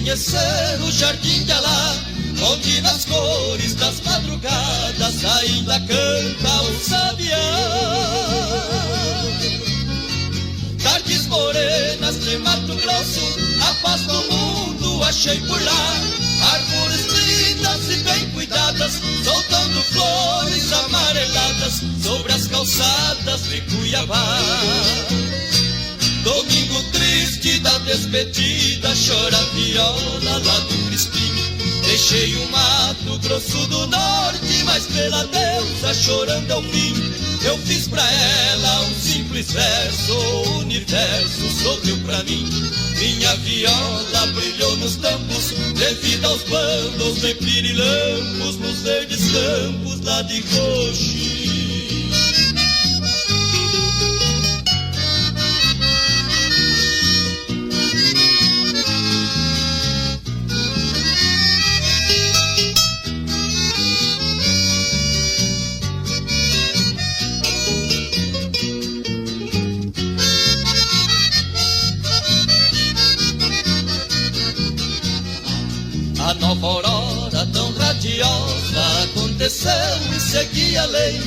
conhecer o jardim de Alá, onde nas cores das madrugadas ainda canta o sabiá. Tardes morenas de Mato Grosso, a paz do mundo achei por lá. Árvores lindas e bem cuidadas, soltando flores amareladas sobre as calçadas de Cuiabá. Domingo triste da despedida, chora a viola lá do Crispim. Deixei o Mato Grosso do Norte, mas pela deusa chorando ao fim. Eu fiz pra ela um simples verso, o universo sorriu pra mim. Minha viola brilhou nos campos, devido aos bandos de pirilampos, nos verdes campos lá de Coxim. A nova aurora tão radiosa aconteceu e segui além.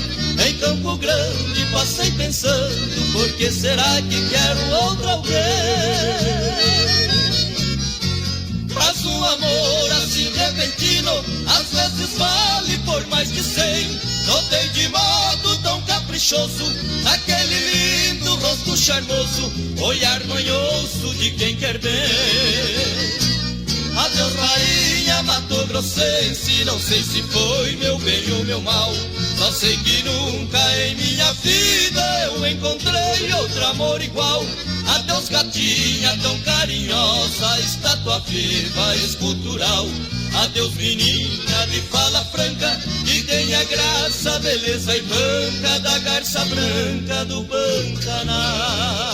Em Campo Grande passei pensando, por que será que quero outro alguém? Mas um amor assim repentino, às vezes vale por mais de 100. Notei de modo tão caprichoso aquele lindo rosto charmoso, olhar manhoso de quem quer bem. Adeus rainha matogrossense, não sei se foi meu bem ou meu mal. Só sei que nunca em minha vida eu encontrei outro amor igual. Adeus gatinha tão carinhosa, estátua viva escultural. Adeus menina de fala franca, que tem a graça, beleza e banca da garça branca do Pantanal.